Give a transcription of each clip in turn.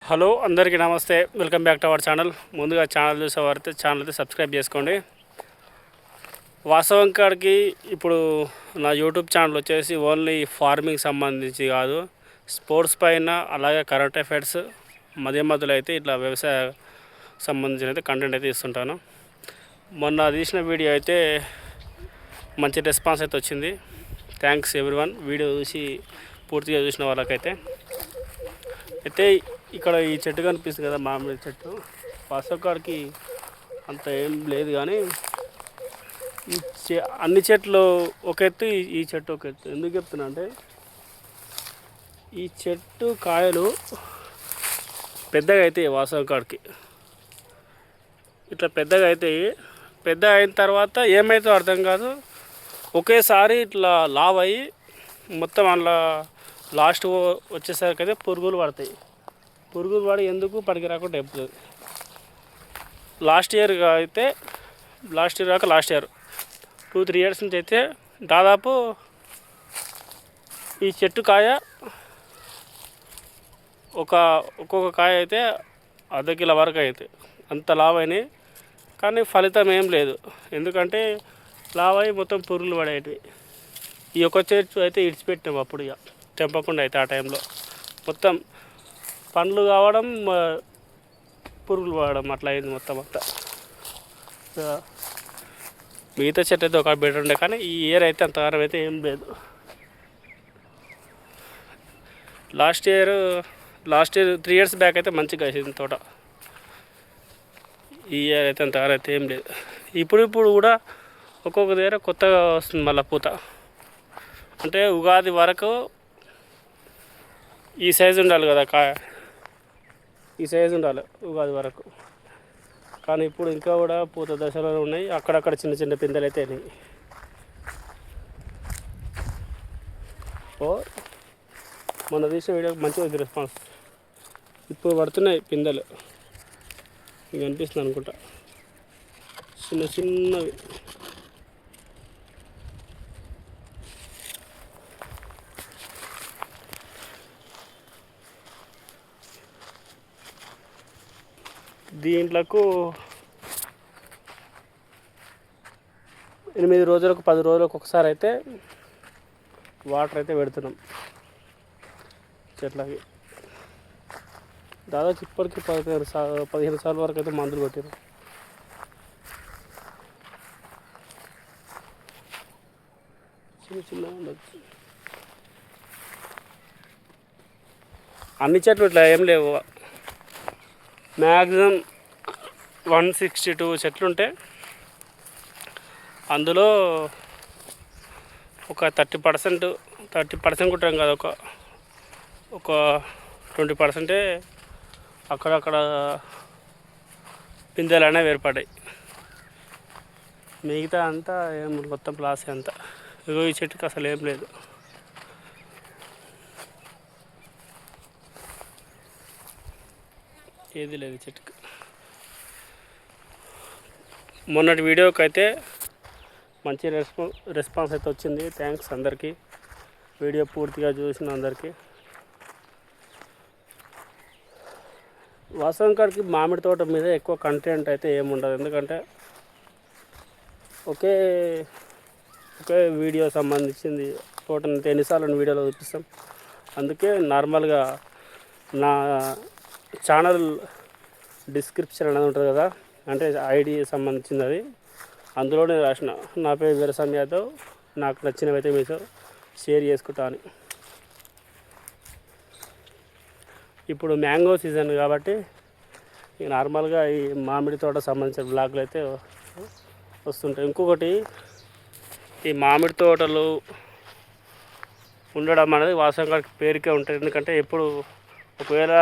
Hello అందరికీ నమస్తే, welcome back to our channel. ముందుగా ఛానల్ చూసేవారైతే ఛానల్ అయితే సబ్స్క్రైబ్ చేసుకోండి. వాస్తవం కాడికి ఇప్పుడు నా యూట్యూబ్ ఛానల్ వచ్చేసి ఓన్లీ ఫార్మింగ్ సంబంధించి కాదు, స్పోర్ట్స్ పైన అలాగే కరెంట్ అఫైర్స్ మధ్యలో అయితే ఇట్లా వ్యవసాయ సంబంధించిన అయితే కంటెంట్ అయితే ఇస్తుంటాను. మొన్న తీసిన వీడియో అయితే మంచి రెస్పాన్స్ అయితే వచ్చింది. Thanks everyone. వీడియో చూసి పూర్తిగా చూసిన వాళ్ళకైతే అయితే ఇక్కడ ఈ చెట్టు కనిపిస్తుంది కదా, మామిడి చెట్టు. వాస్తవకాడికి అంత ఏం లేదు, కానీ అన్ని చెట్లు ఒక ఎత్తు, ఈ చెట్టు ఒక ఎత్తు. ఎందుకు చెప్తున్నా అంటే, ఈ చెట్టు కాయలు పెద్దగా అవుతాయి. వాస్తవకాడికి ఇట్లా పెద్దగా అవుతాయి. పెద్ద అయిన తర్వాత ఏమవుతుందో అర్థం కాదు, ఒకేసారి ఇట్లా లావ్ అయ్యి మొత్తం అందులో లాస్ట్ వచ్చేసరికి అయితే పురుగులు పడతాయి. పురుగులు పడి ఎందుకు పనికి రాకుండా అయిపోతుంది. లాస్ట్ ఇయర్ కాక లాస్ట్ ఇయర్ 2-3 ఇయర్స్ నుంచి అయితే దాదాపు ఈ చెట్టు కాయ ఒక్కొక్క కాయ అయితే ½ కిలో వరకు అయితే అంత లావ్ అయినాయి. కానీ ఫలితం ఏం లేదు, ఎందుకంటే లావ్ అయ్యి మొత్తం పురుగులు పడేటివి. ఈ ఒక్క చెట్టు అయితే ఇడిచిపెట్టాము అప్పుడు, ఇక తెంపకుండా అయితే ఆ టైంలో మొత్తం పండ్లు కావడం, పురుగులు పడడం అట్లా అయింది మొత్తం అంతా. మిగతా చెట్టు అయితే ఒక బెటర్ ఉండే, కానీ ఈ ఇయర్ అయితే అంతగానం అయితే ఏం లేదు. లాస్ట్ ఇయర్ 3 ఇయర్స్ బ్యాక్ అయితే మంచిగా వేసింది తోట. ఈ ఇయర్ అయితే అంతగానం అయితే ఏం లేదు. ఇప్పుడు కూడా ఒక్కొక్క దగ్గర కొత్తగా వస్తుంది మళ్ళీ పూత. అంటే ఉగాది వరకు ఈ సైజు ఉండాలి కదా కాయ, ఈ సైజు ఉండాలి ఉగాది వరకు. కానీ ఇప్పుడు ఇంకా కూడా పూత దశలో ఉన్నాయి. అక్కడక్కడ చిన్న చిన్న పిందెలు అయితే అయినాయి. మొన్న తీసిన వీడియోకి మంచిగా ఉంది రెస్పాన్స్. ఇప్పుడు పడుతున్నాయి పిందెలు, మీకు అనిపిస్తుంది అనుకుంటా, చిన్న చిన్నవి. దీంట్లకు 8 రోజులకు 10 రోజులకు ఒకసారి అయితే వాటర్ అయితే పెడుతున్నాం చెట్లకి. దాదాపు ఇప్పటికి 15 సార్లు వరకు అయితే మందులు కొట్టినాం. చిన్న ఉండొచ్చు. అన్ని చెట్లు ఇట్లా ఏం లేవు, మ్యాక్సిమం 162 చెట్లు ఉంటే అందులో ఒక 30% కుట్టాం కదా, ఒక 20% అక్కడక్కడ పిందెలు అనేవి ఏర్పడ్డాయి. మిగతా అంతా ఏం మొత్తం ప్లాస్ అంతా. ఇగో ఈ చెట్టుకి అసలు ఏం లేదు. ఏది లేదు చెట్టుకి. మొన్నటి వీడియోకి అయితే మంచి రెస్పాన్స్ అయితే వచ్చింది. థ్యాంక్స్ అందరికీ, వీడియో పూర్తిగా చూసిన అందరికీ. వాస్తవం కాడికి మామిడి తోట మీద ఎక్కువ కంటెంట్ అయితే ఏముండదు, ఎందుకంటే ఒకే వీడియో సంబంధించింది తోటని ఎన్నిసార్లు వీడియోలో చూపిస్తాం. అందుకే నార్మల్గా నా ఛానల్ డిస్క్రిప్షన్ అనేది ఉంటుంది కదా, అంటే ఐడి సంబంధించింది, అది అందులోనే రాసిన నా పేరు వీరస్వామి యాదవ్, నాకు నచ్చినవి అయితే మీతో షేర్ చేసుకుంటా అని. ఇప్పుడు మ్యాంగో సీజన్ కాబట్టి నార్మల్గా ఈ మామిడి తోట సంబంధించిన బ్లాగులు అయితే వస్తుంటాయి. ఇంకొకటి, ఈ మామిడి తోటలు ఉండడం అనేది వాస్తవంగా పేరుకే ఉంటుంది. ఎందుకంటే ఎప్పుడు ఒకవేళ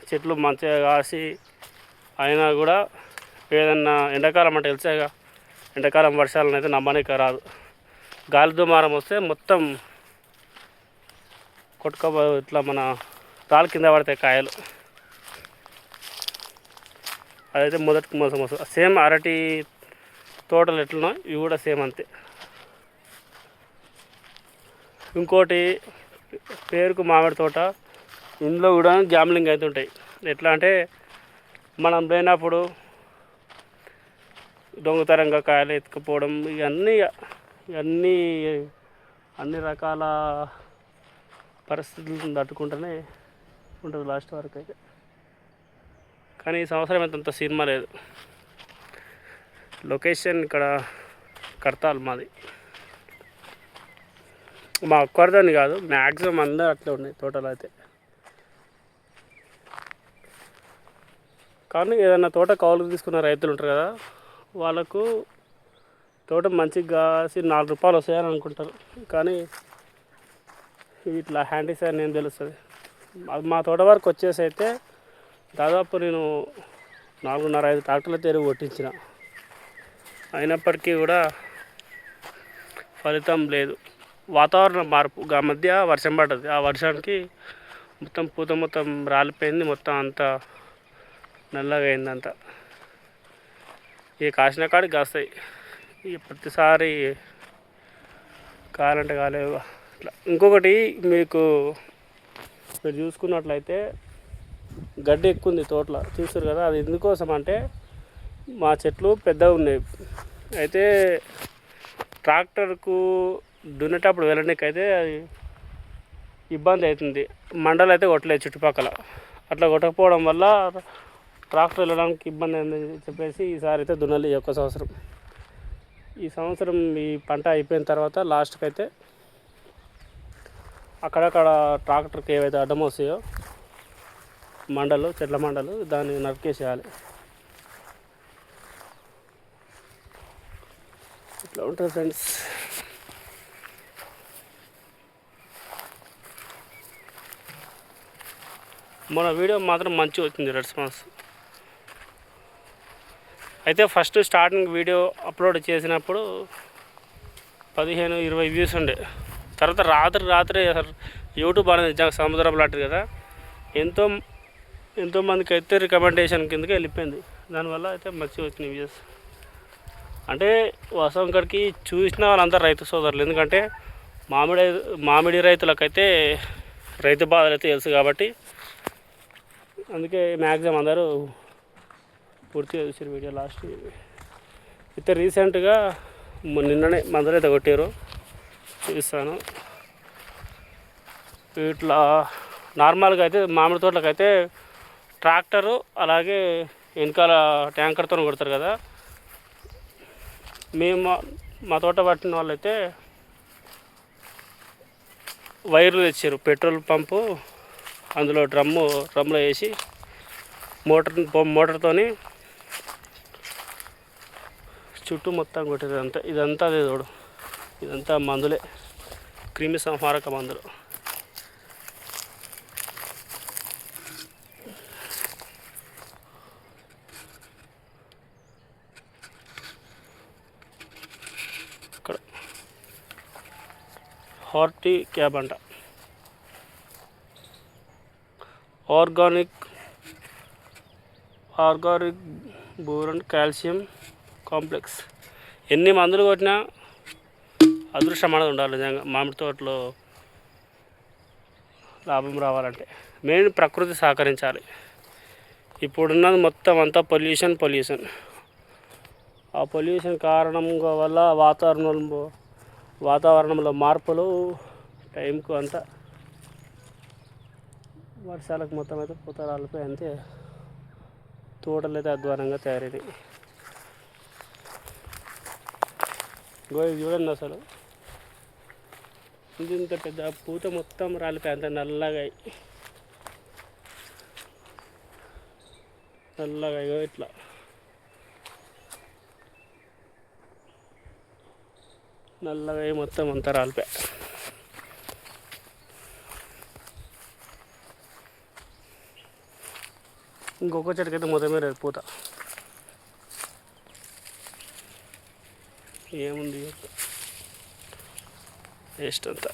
చెట్లు మంచిగా కాసి అయినా కూడా ఏదన్నా ఎండాకాలం అంటే తెలిసాక ఎండాకాలం వర్షాలను అయితే నమ్మనిక రాదు. గాలి దుమారం వస్తే మొత్తం ఇట్లా మన రాళ్ళ కింద పడతాయి కాయలు. అదైతే మొదటికి మోసం వస్తుంది. సేమ్ అరటి తోటలు ఎట్లనో ఇవి కూడా సేమ్ అంతే. ఇంకోటి పేరుకు మామిడి తోట, ఇందులో కూడా గ్యామ్లింగ్ అయితే ఉంటాయి. ఎట్లా అంటే మనం లేనప్పుడు దొంగతనంగా కాయలు ఎత్తుకుపోవడం ఇవన్నీ అన్ని రకాల పరిస్థితులను తట్టుకుంటూనే ఉంటుంది లాస్ట్ వరకు అయితే. కానీ ఈ సంవత్సరం అంత సినిమా లేదు. లొకేషన్ ఇక్కడ కడతాల్ మాది. మా ఒక్కరిదని కాదు, మ్యాక్సిమం అందరూ అట్లా ఉన్నాయి తోటలు అయితే. కానీ ఏదైనా తోట కౌలుకు తీసుకున్న రైతులు ఉంటారు కదా, వాళ్ళకు తోట మంచిగా కాసి 4 రూపాయలు వస్తాయని అనుకుంటారు. కానీ ఇట్లా హ్యాండీస్ అని ఏం తెలుస్తుంది. మా తోట వరకు వచ్చేసి అయితే దాదాపు నేను 4.5 ట్రాక్టర్ల తెరువు కొట్టించిన, అయినప్పటికీ కూడా ఫలితం లేదు. వాతావరణ మార్పు మధ్య వర్షం పడ్డది. ఆ వర్షానికి మొత్తం పూత మొత్తం రాలిపోయింది, మొత్తం అంతా నల్లగా అయిందంతా. ఇక కాసిన కాడికి కాస్తాయి, ఇక ప్రతిసారి కావాలంటే కాలేవు ఇట్లా. ఇంకొకటి మీరు చూసుకున్నట్లయితే గడ్డి ఎక్కువ ఉంది తోటలో, చూస్తారు కదా. అది ఎందుకోసం అంటే మా చెట్లు పెద్దగా ఉన్నాయి, అయితే ట్రాక్టర్కు దున్నేటప్పుడు వెళ్ళడానికైతే అది ఇబ్బంది అవుతుంది. మండలు అయితే కొట్టలేదు చుట్టుపక్కల. అట్లా కొట్టకపోవడం వల్ల ట్రాక్టర్ వెళ్ళడానికి ఇబ్బంది అయిందని చెప్పేసి ఈసారి అయితే దున్నలి ఈ సంవత్సరం. ఈ సంవత్సరం ఈ పంట అయిపోయిన తర్వాత లాస్ట్కి అయితే అక్కడక్కడ ట్రాక్టర్కి ఏవైతే అడ్డం వస్తాయో చెట్ల మండలు, దాన్ని నరికేసేయాలి. ఇట్లా ఉంటుంది ఫ్రెండ్స్. మన వీడియో మాత్రం మంచిగా వచ్చింది రెస్పాన్స్ అయితే. ఫస్ట్ స్టార్టింగ్ వీడియో అప్లోడ్ చేసినప్పుడు 15-20 వ్యూస్ ఉండే. తర్వాత రాత్రి యూట్యూబ్ అనేది సముద్రం లాంటిది కదా, ఎంతోమందికి అయితే రికమెండేషన్ కిందకి వెళ్ళిపోయింది. దానివల్ల అయితే మంచిగా వచ్చినాయి వ్యూస్. అంటే వాస్తవం కాడికి చూసిన వాళ్ళందరూ రైతు సోదరులు, ఎందుకంటే మామిడి రైతులకైతే రైతు బాధలు అయితే తెలుసు కాబట్టి, అందుకే మ్యాక్సిమం అందరూ పూర్తిగా చూసారు వీడియో లాస్ట్. అయితే రీసెంట్గా నిన్ననే మందులు అయితే కొట్టారు, చూపిస్తాను. ఇట్లా నార్మల్గా అయితే మామిడి తోటలకైతే ట్రాక్టరు అలాగే వెనకాల ట్యాంకర్తో కొడతారు కదా. మా తోట పట్టిన వాళ్ళైతే వైర్లు తెచ్చారు, పెట్రోల్ పంపు, అందులో డ్రమ్లో వేసి మోటార్తోని చుట్టూ మొత్తం కొట్టేది. ఇదంతా అదే తోడు, ఇదంతా మందులే, క్రిమి సంహారక మందులు. ఇక్కడ హార్టీ క్యాబ్ అంట, ఆర్గానిక్ బోరాన్ కాల్షియం కాంప్లెక్స్. ఎన్ని మందులు కొట్టినా అదృష్టం అనేది ఉండాలి నిజంగా మామిడి తోటలో లాభం రావాలంటే. మెయిన్ ప్రకృతి సహకరించాలి. ఇప్పుడున్నది మొత్తం అంతా పొల్యూషన్. ఆ పొల్యూషన్ కారణం వల్ల వాతావరణంలో మార్పులు, టైంకు అంతా వర్షాలకు మొత్తం అయితే పూత రాలిపోయి అంతే తోటలు అయితే అధ్వానంగా తయారైనాయి. ఇది చూడండి, అసలు ఇంత పెద్ద పూత మొత్తం రాలిపోయి అంత నల్లగా ఇట్లా నల్లగా మొత్తం అంతా రాలిపోయి. ఇంకొక చెట్టుకైతే మొత్తమే లేదు పూత. ఏముంది వేస్ట్ అంతా.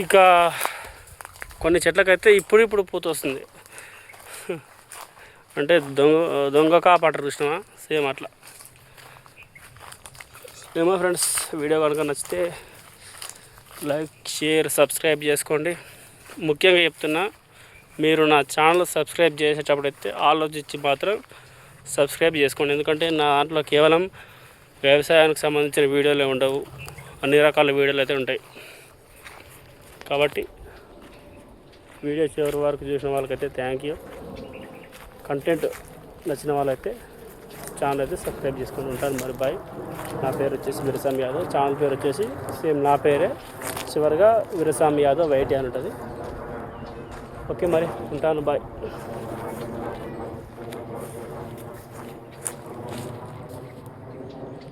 ఇక కొన్ని చెట్లకైతే ఇప్పుడు పూత వస్తుంది, అంటే దొంగ కాపాడరు చూసినావా, సేమ్ అట్లా. ఏమో ఫ్రెండ్స్, వీడియో కనుక నచ్చితే లైక్, షేర్, సబ్స్క్రైబ్ చేసుకోండి. ముఖ్యంగా చెప్తున్నా, మీరు నా ఛానల్ సబ్స్క్రైబ్ చేసేటప్పుడైతే ఆలోచించి మాత్రం సబ్స్క్రైబ్ చేసుకోండి. ఎందుకంటే నా దాంట్లో కేవలం వ్యవసాయానికి సంబంధించిన వీడియోలే ఉండవు, అన్ని రకాల వీడియోలు అయితే ఉంటాయి. కాబట్టి వీడియో చివరి వరకు చూసిన వాళ్ళకైతే థ్యాంక్ యూ. కంటెంట్ నచ్చిన వాళ్ళైతే ఛానల్ అయితే సబ్స్క్రైబ్ చేసుకుని ఉంటాను. మరి బాయ్. నా పేరు వచ్చేసి వీరస్వామి యాదవ్, ఛానల్ పేరు వచ్చేసి సేమ్ నా పేరే, చివరిగా వీరస్వామి యాదవ్ వైటీ అని ఉంటుంది. ఓకే మరి ఉంటాను, బాయ్.